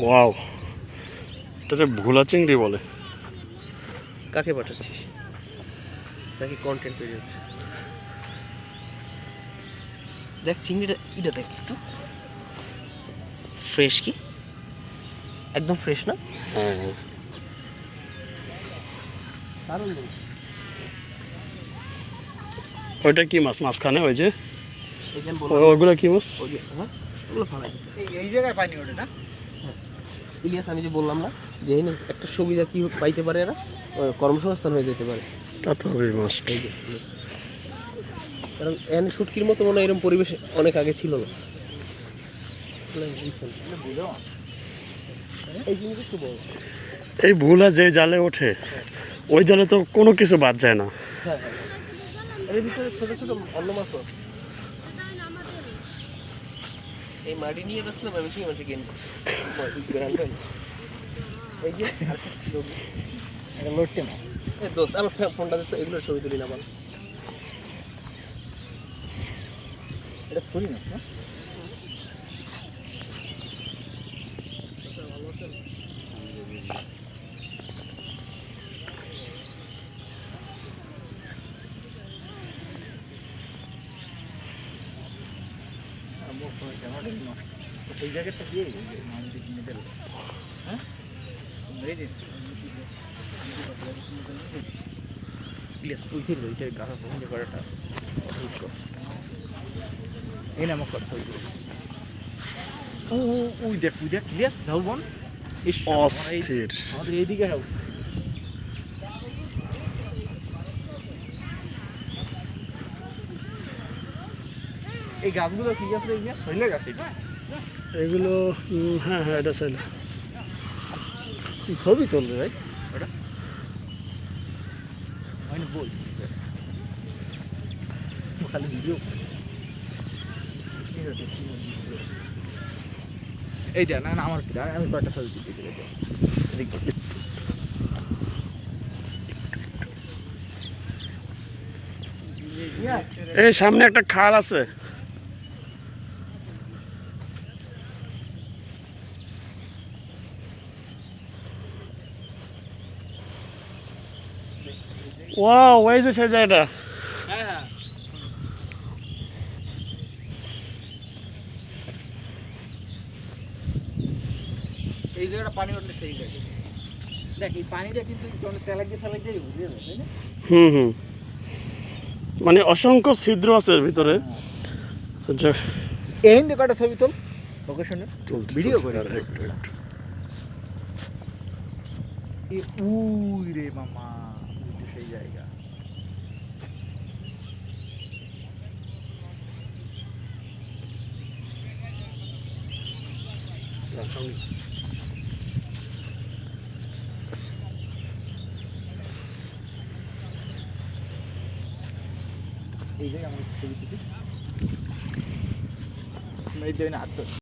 Wow, এটা ভোলা চিংড়ি বলে। কাকে পাঠাচ্ছিস? নাকি কন্টেন্ট তৈরি হচ্ছে? দেখ চিংড়িটা, এটা দেখ একটু ফ্রেশ, কি একদম ফ্রেশ না? হ্যাঁ হ্যাঁ, দারুণ। ওইটা কি মাছ মাঝখানে ওই যে এইখানে ওইগুলো কি মাছ? ওগুলো ফালাই দিতে এই জায়গায় পানি ওঠে না। ইলিয়াস, আমি যে বললাম না যে এই একটা সুবিধা কি পাইতে পারে এরা, কর্মসংস্থান হয়ে যেতে পারে। তা তো হবে মাছ। কারণ এখানে শুটকির মতো মনে হয় এরকম পরিবেশ অনেক আগে ছিল না। এই জিনিস একটু বড়। এই ভোলা যে জালে ওঠে ওই জালে তো কোনো কিছু বাদ যায় না। হ্যাঁ, এর ভিতরে ছোট ছোট অন্য মাছ আছে। এই মাটি নিয়ে বসলাম আমি, সেই মাছে কিনবো। এই যে এটা লোটে মাছ। দোস্ত আমার ফোনটা দিতে, এগুলোর ছবি তুলি না বল। এটা ছুরি মাছ না? এই জায়গাটা দিয়ে মিডল, হ্যাঁ প্লিজ ওই থেকে রয়েছে গাছ আছে যে করাটা এই নামক কথা। ওই দেখ প্লিজ ঝাউবন অস্থির। আমাদের এইদিকে ঝাউ। এই গাছগুলো কি গাছ? এই গাছ শৈলা গাছ। এটা এগুলো হ্যাঁ হ্যাঁ, এটা চাইলে ছবি তুলবে ভাই, ওটা মানে বল খালি ভিডিও। এই দেখ না, আমার কি আমি কয়েকটা ছবি তুলতে দিই। এই সামনে একটা খাল আছে। ওয়াও, ওই যে সেই জায়গাটা। হ্যাঁ, এই জায়গাটা পানি উঠলে সেই লাগে। দেখ এই পানিটা কিন্তু চালাক দিয়ে বুঝে যাবে, তাই না? হুম হুম, মানে অসংখ্য ছিদ্র আছে এর ভিতরে। এই দিকে কটা ছবি তোল, লোকেশনে ভিডিও করে। উই রে মামা, সেই জায়গা। এই জায়গায় আমার ছবি তুলি, এই দেবেন হাত।